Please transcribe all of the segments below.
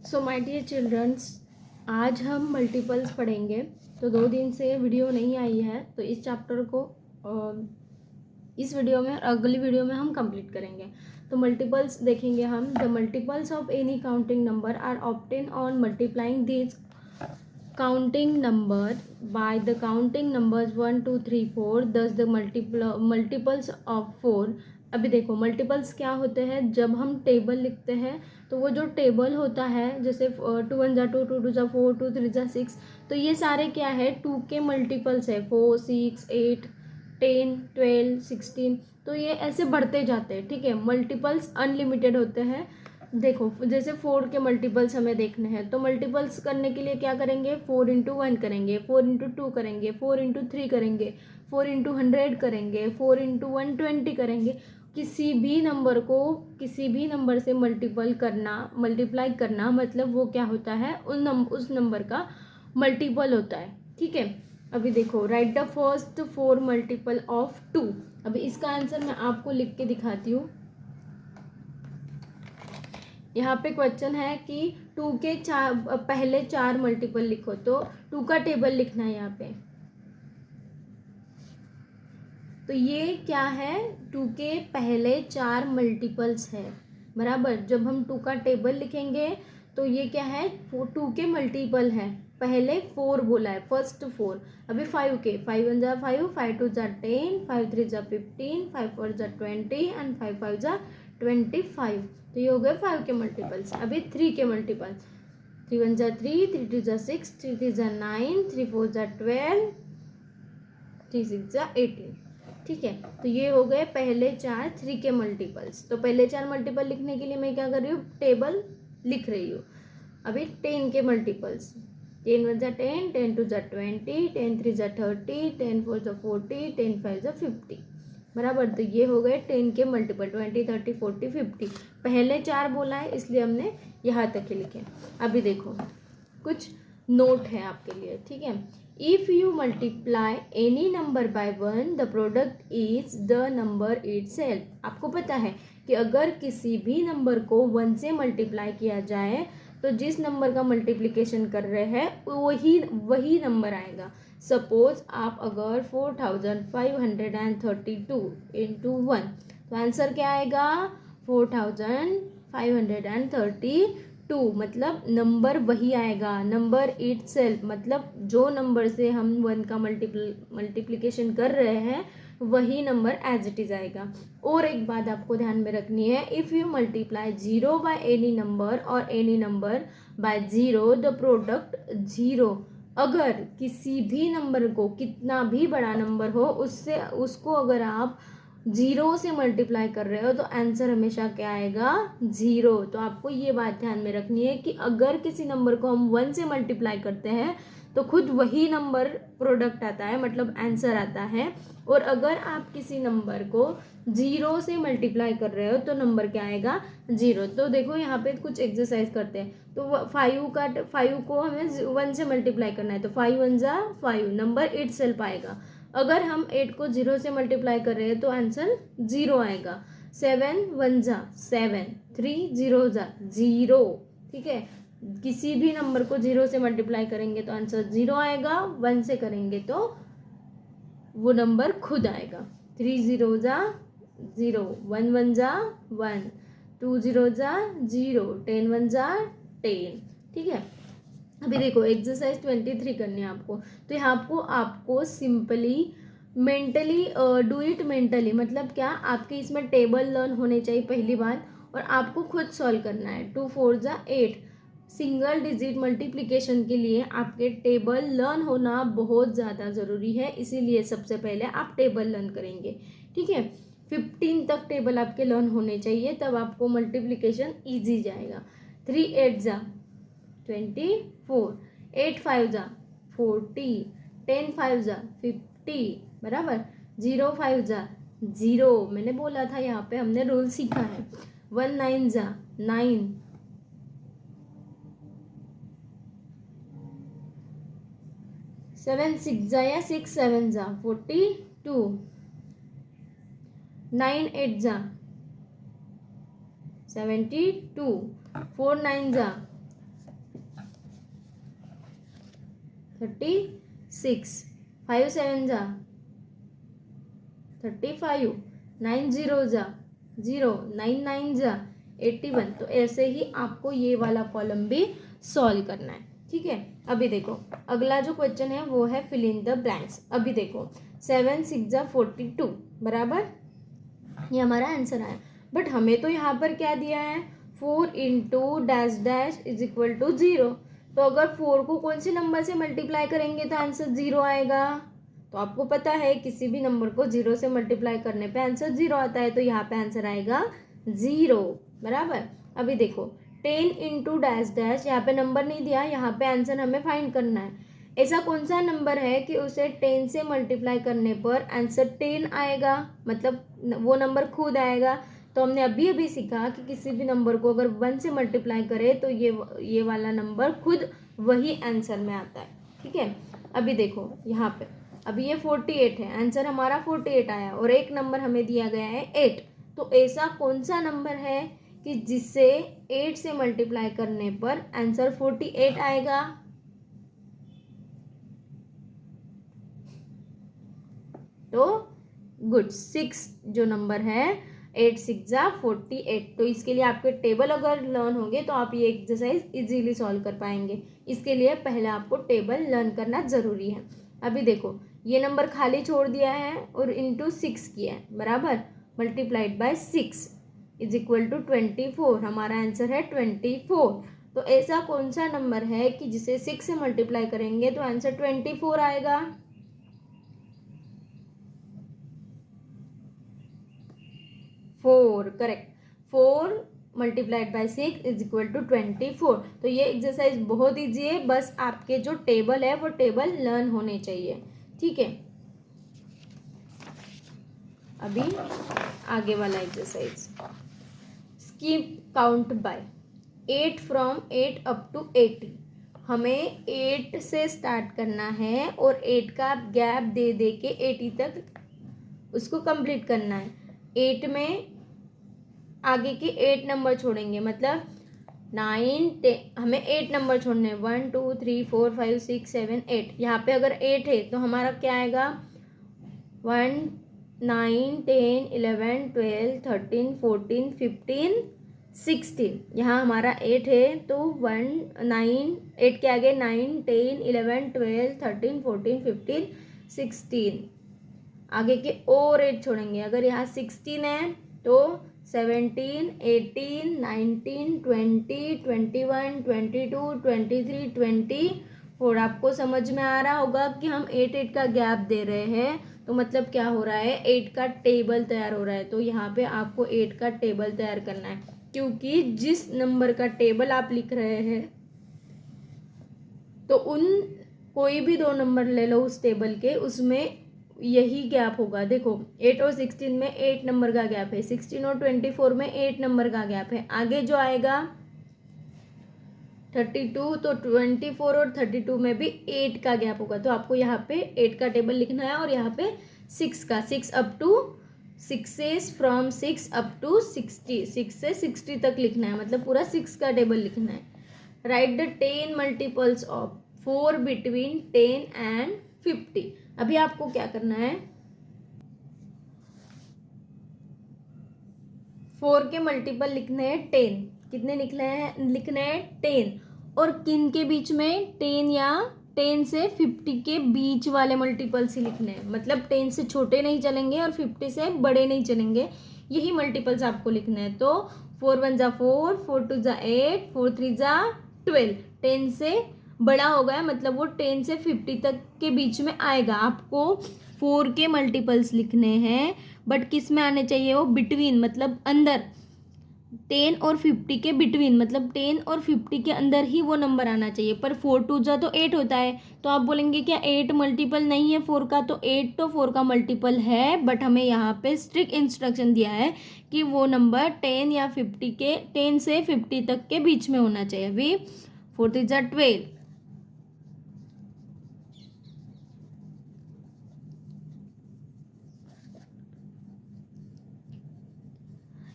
So my dear children's, आज हम multiples पढ़ेंगे। तो 2 दिन से वीडियो नहीं आई है, तो इस चैप्टर को इस वीडियो में, अगली वीडियो में हम कंप्लीट करेंगे। तो मल्टीपल्स देखेंगे हम। The multiples of any counting number are obtain on multiplying this counting number by the counting numbers 1 2 3 4 दस द मल्टीपल्स ऑफ 4। अभी देखो मल्टीपल्स क्या होते हैं। जब हम टेबल लिखते हैं तो वो जो टेबल होता है, जैसे 2 1 जा 2 2 2 जा 4 2 3 जा 6, तो ये सारे क्या है, 2 के मल्टीपल्स है। 4 6 8 10 12 16, तो ये ऐसे बढ़ते जाते हैं। ठीक है, मल्टीपल्स अनलिमिटेड होते हैं। देखो जैसे 4 के मल्टीपल्स हमें देखने हैं, तो मल्टीपल्स करने के लिए क्या करेंगे, 4 इंटू 1 करेंगे, 4 इंटू 2 करेंगे, 4 इंटू 3 करेंगे, 4 इंटू 100 करेंगे, 4 इंटू 120 करेंगे। किसी भी नंबर को किसी भी नंबर से मल्टीप्लाई करना मतलब वो क्या होता है, उस नंबर का मल्टीपल होता है। ठीक है, अभी देखो, right the first 4 multiple of 2। अभी इसका आंसर मैं आपको लिख के दिखाती हूँ। यहाँ पे क्वेश्चन है कि 2 के पहले 4 मल्टीपल लिखो, तो 2 का टेबल लिखना है यहाँ पे। तो ये क्या है, 2 के पहले 4 मल्टीपल्स है, बराबर। जब हम 2 का टेबल लिखेंगे तो ये क्या है, 2 के मल्टीपल है। पहले 4 बोला है, फर्स्ट 4। अभी 5 के, 5 1 जा 5, 5 2 जा 10, 5 3 जा 15, 5 4 जा 20 एंड 5 5 जा 25। तो ये हो गए 5 के मल्टीपल्स। अभी 3 के मल्टीपल्स, 3 1 जा 3, 3 2 जा 6, 3 3 जा 9, 3 4 जा 12, 3 6 जा 18। ठीक है, तो ये हो गए पहले 4 3 के मल्टीपल्स। तो पहले 4 मल्टीपल लिखने के लिए मैं क्या कर रही हूँ, टेबल लिख रही हूँ। अभी 10 के मल्टीपल्स, 10 1 जा 10, 10 2 जा 20, 10 3 जा 30, 10 4 जा 40, 10 5 जा 50, बराबर। तो ये हो गए 10 के मल्टीपल, 20 30 40 50। पहले 4 बोला है इसलिए हमने यहाँ तक ही लिखे। अभी देखो कुछ नोट है आपके लिए। ठीक है, if you multiply any number bye 1 the product is the number itself. आपको पता है कि अगर किसी भी नंबर को 1 से मल्टीप्लाई किया जाए तो जिस नंबर का मल्टीप्लिकेशन कर रहे हैं वही नंबर आएगा। सपोज आप अगर 4532 इंटू 1, तो आंसर क्या आएगा, 4532, मतलब नंबर वही आएगा, नंबर इटसेल्फ, मतलब जो नंबर से हम 1 का मल्टीप्लिकेशन कर रहे हैं वही नंबर एज इट इज आएगा। और एक बात आपको ध्यान में रखनी है, if you multiply 0 by any number और any number by 0 the product 0। अगर किसी भी नंबर को, कितना भी बड़ा नंबर हो, उसको अगर आप 0 से मल्टीप्लाई कर रहे हो तो आंसर हमेशा क्या आएगा, 0। तो आपको ये बात ध्यान में रखनी है कि अगर किसी नंबर को हम 1 से मल्टीप्लाई करते हैं तो खुद वही नंबर प्रोडक्ट आता है, मतलब आंसर आता है। और अगर आप किसी नंबर को 0 से मल्टीप्लाई कर रहे हो तो नंबर क्या आएगा, 0। तो देखो यहाँ पे कुछ एक्सरसाइज करते हैं। तो 5 को हमें 1 से मल्टीप्लाई करना है, तो 5 1 जा 5, नंबर इटसेल्फ आएगा। अगर हम 8 को 0 से मल्टीप्लाई कर रहे हैं तो आंसर 0 आएगा। 7 1 जा 7, 3 0 जा 0। ठीक है, किसी भी नंबर को 0 से मल्टीप्लाई करेंगे तो आंसर 0 आएगा, 1 से करेंगे तो वो नंबर खुद आएगा। 3 0 जा 0, 1 1 जा 1, 2 0 जा 0, 10 1 जा 10। ठीक है, अभी देखो एक्सरसाइज 23 करनी है आपको। तो यहाँ आपको simply mentally do it mentally, मतलब क्या, आपके इसमें टेबल लर्न होने चाहिए पहली बात, और आपको खुद सॉल्व करना है। 2 4 जा 8, सिंगल डिजिट मल्टीप्लिकेशन के लिए आपके टेबल लर्न होना बहुत ज़्यादा ज़रूरी है, इसीलिए सबसे पहले आप टेबल लर्न करेंगे। ठीक है, 15 तक टेबल आपके लर्न होने चाहिए, तब आपको मल्टीप्लिकेशन ईजी जाएगा। 3 8 जा 24, 8 5 जा 40, 10 5 जा 50, बराबर। 0 5 जा 0, मैंने बोला था यहाँ पे हमने रूल सीखा है। 1 9 जा 9, 7 6 जा या 6 7 जा 42, 9 8 जा 72, 4 9 जा 36, 5 7 जा 35, 9 0 जा 0, 9 9 जा 81। तो ऐसे ही आपको ये वाला कॉलम भी सॉल्व करना है, ठीक है। अभी देखो अगला जो क्वेश्चन है वो है फिल इन द ब्लैंक्स। अभी देखो 7 6 जा 42 बराबर, ये हमारा आंसर आया। बट हमें तो यहाँ पर क्या दिया है, 4 into dash dash is equal to 0। तो अगर 4 को कौन से नंबर से मल्टीप्लाई करेंगे तो आंसर 0 आएगा। तो आपको पता है किसी भी नंबर को 0 से मल्टीप्लाई करने पे आंसर 0 आता है, तो यहाँ पे आंसर आएगा 0 बराबर। अभी देखो 10 इंटू डैश डैश, यहाँ पे नंबर नहीं दिया, यहाँ पे आंसर हमें फाइंड करना है। ऐसा कौन सा नंबर है कि उसे 10 से मल्टीप्लाई करने पर आंसर 10 आएगा, मतलब वो नंबर खुद आएगा। तो हमने अभी अभी सीखा कि किसी भी नंबर को अगर 1 से मल्टीप्लाई करे तो ये वाला नंबर खुद वही आंसर में आता है, ठीक है। अभी देखो यहाँ पे अभी ये 48 है, आंसर हमारा 48 आया और एक नंबर हमें दिया गया है 8। तो ऐसा कौन सा नंबर है कि जिससे 8 से मल्टीप्लाई करने पर आंसर 48 आएगा। तो गुड 6 जो नंबर है 8 6 जा 48। तो इसके लिए आपके टेबल अगर लर्न होंगे तो आप ये एक्सरसाइज इजीली सॉल्व कर पाएंगे। इसके लिए पहले आपको टेबल लर्न करना ज़रूरी है। अभी देखो ये नंबर खाली छोड़ दिया है और इंटू 6 किया है बराबर, multiplied by 6 is equal to 24। हमारा आंसर है 24। तो ऐसा कौन सा नंबर है कि जिसे 6 से मल्टीप्लाई करेंगे तो आंसर 24 आएगा। 4 correct, 4 multiplied by 6 is equal to 24। तो ये एक्सरसाइज बहुत ईजी है, बस आपके जो टेबल है वो टेबल लर्न होने चाहिए, ठीक है। अभी आगे वाला exercise, skip count by 8 from 8 up to 80। हमें 8 से स्टार्ट करना है और 8 का गैप दे दे के 80 तक उसको कंप्लीट करना है। 8 में आगे के 8 नंबर छोड़ेंगे, मतलब 9 10, हमें 8 नंबर छोड़ने हैं, 1 2 3 4 5 6 7 8। यहाँ पे अगर 8 है तो हमारा क्या आएगा, 1 9 10 11 12 13 14 15 16। यहाँ हमारा 8 है तो 1 9 8 के आगे 9 10 11 12 13 14 15 16। आगे के और 8 छोड़ेंगे, अगर यहाँ 16 है तो 17 18 19 20 21 22 23 24। आपको समझ में आ रहा होगा कि हम 8 8 का गैप दे रहे हैं, तो मतलब क्या हो रहा है, 8 का टेबल तैयार हो रहा है। तो यहाँ पे आपको 8 का टेबल तैयार करना है, क्योंकि जिस नंबर का टेबल आप लिख रहे हैं तो उन कोई भी 2 नंबर ले लो उस टेबल के, उसमें यही गैप होगा। देखो 8 और 16 में 8 नंबर का गैप है, 16 और 24 में 8 नंबर का गैप है। आगे जो आएगा 32, तो 24 और 32 में भी 8 का गैप होगा। तो आपको यहाँ पे 8 का टेबल लिखना है और यहाँ पे 6 का, 6 up to 6 from 6 up to 60, 6 से 60 तक लिखना है, मतलब पूरा 6 का टेबल लिखना है। Right the 10 multiples of 4 between 10 and 50। अभी आपको क्या करना है, 4 के मल्टीपल लिखने हैं 10। कितने लिखने हैं 10। और किन के बीच में, 10 या 10 से 50 के बीच वाले मल्टीपल्स ही लिखने हैं, मतलब 10 से छोटे नहीं चलेंगे और 50 से बड़े नहीं चलेंगे, यही मल्टीपल्स आपको लिखने हैं। तो 4 1 जा 4, 4 2 जा 8, 4 3 जा 12। 10 से बड़ा हो गया, मतलब वो 10 से 50 तक के बीच में आएगा। आपको 4 के मल्टीपल्स लिखने हैं, बट किस में आने चाहिए, वो बिटवीन, मतलब अंदर, 10 और 50 के बिटवीन, मतलब 10 और 50 के अंदर ही वो नंबर आना चाहिए। पर 4 2 जा तो 8 होता है, तो आप बोलेंगे क्या 8 मल्टीपल नहीं है 4 का, तो 8 तो 4 का मल्टीपल है, बट हमें यहाँ पे स्ट्रिक्ट इंस्ट्रक्शन दिया है कि वो नंबर 10 या 50 के, 10 से 50 तक के बीच में होना चाहिए। अभी 4 3 जा 12,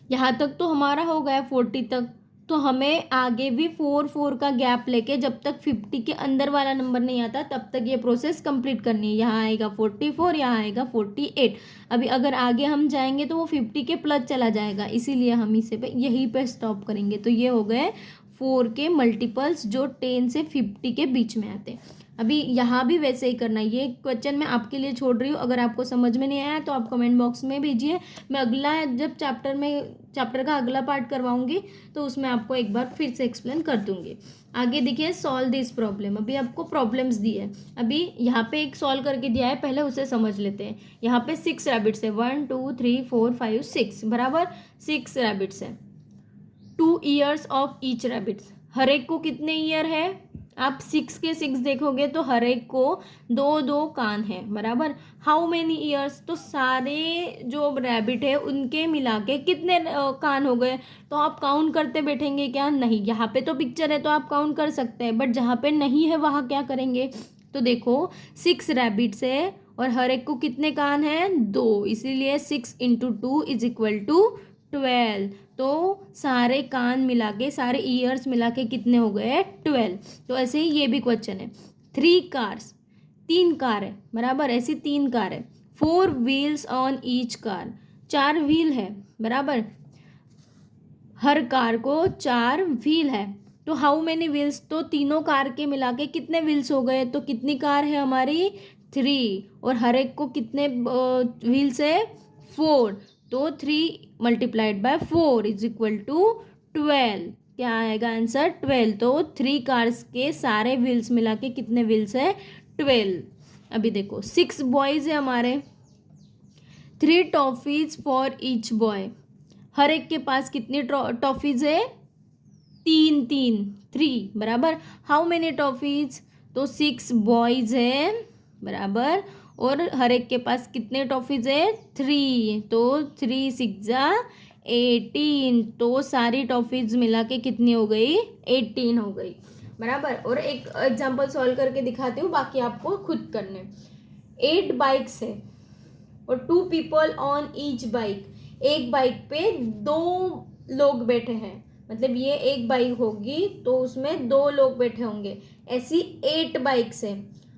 यहाँ तक तो हमारा हो गया 40 तक। तो हमें आगे भी 4 का गैप लेके जब तक 50 के अंदर वाला नंबर नहीं आता तब तक ये प्रोसेस कंप्लीट करनी है। यहाँ आएगा 44, यहाँ आएगा 48। अभी अगर आगे हम जाएंगे तो वो 50 के प्लस चला जाएगा, इसीलिए हम इसे पे यहीं पे स्टॉप करेंगे। तो ये हो गए 4 के मल्टीपल्स जो 10 से 50 के बीच में आते हैं। अभी यहाँ भी वैसे ही करना है। ये क्वेश्चन मैं आपके लिए छोड़ रही हूँ, अगर आपको समझ में नहीं आया तो आप कमेंट बॉक्स में भेजिए। मैं अगला जब चैप्टर का अगला पार्ट करवाऊंगी तो उसमें आपको एक बार फिर से एक्सप्लेन कर दूंगी। आगे देखिए, सॉल्व दिस प्रॉब्लम। अभी आपको प्रॉब्लम्स दी है, अभी यहाँ पे एक सॉल्व करके दिया है, पहले उसे समझ लेते हैं। यहाँ पे 6 रैबिट्स है, 1 2 3 4 5 6 बराबर 6 रैबिट्स है। 2 ईयर्स ऑफ ईच रैबिट्स, हर एक को कितने ईयर है? आप 6 के 6 देखोगे तो हर एक को 2 कान है बराबर। हाउ मेनी ईयर्स, तो सारे जो रैबिट है उनके मिला के कितने कान हो गए? तो आप काउंट करते बैठेंगे क्या? नहीं, यहाँ पे तो पिक्चर है तो आप काउंट कर सकते हैं, बट जहाँ पे नहीं है वहाँ क्या करेंगे? तो देखो 6 रैबिट्स है और हर एक को कितने कान है? 2, इसीलिए 6 × 2 = 12। तो सारे कान मिला के, सारे ईयर्स मिला के कितने हो गए? 12। तो ऐसे ही ये भी क्वेश्चन है। 3 कार्स, 3 कार है बराबर, ऐसी 3 कार है। 4 wheels on each car, 4 wheel है बराबर, हर कार को 4 व्हील है। तो हाउ मेनी व्हील्स, तो तीनों कार के मिला के कितने व्हील्स हो गए? तो कितनी कार है हमारी? 3, और हर एक को कितने व्हील्स है? 4। तो 3 × 4 = 12। क्या आएगा आंसर? 12। तो 3 कार्स के सारे व्हील्स मिला के कितने व्हील्स है? 12। अभी देखो 6 बॉयज है हमारे, 3 टॉफीज फॉर ईच बॉय, हर एक के पास कितनी टॉफीज है? 3 बराबर। हाउ मेनी टॉफीज, तो 6 बॉयज है बराबर, और हर एक के पास कितने टॉफीज है? 3। तो 3 6 18। तो सारी टॉफीज मिला के कितनी हो गई? 18 हो गई बराबर। और एक एग्जांपल सॉल्व करके दिखाती हूँ, बाकी आपको खुद करने। 8 बाइक्स है और 2 पीपल ऑन ईच बाइक, एक बाइक पे 2 लोग बैठे हैं, मतलब ये एक बाइक होगी तो उसमें 2 लोग बैठे होंगे। ऐसी 8 बाइक्स है,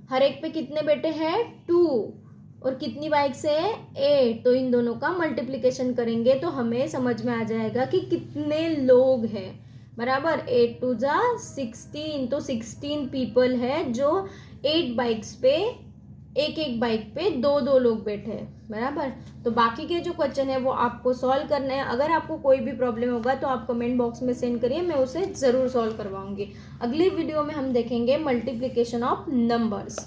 हर एक पे कितने बैठे हैं? 2, और कितनी बाइक्स है? 8। तो इन दोनों का मल्टीप्लिकेशन करेंगे तो हमें समझ में आ जाएगा कि कितने लोग हैं बराबर। 8 2 16। तो 16 पीपल है जो 8 बाइक्स पे, एक बाइक पे 2 लोग बैठे हैं बराबर। तो बाकी के जो क्वेश्चन है वो आपको सॉल्व करना है। अगर आपको कोई भी प्रॉब्लम होगा तो आप कमेंट बॉक्स में सेंड करिए, मैं उसे ज़रूर सॉल्व करवाऊंगी। अगली वीडियो में हम देखेंगे मल्टीप्लिकेशन ऑफ नंबर्स।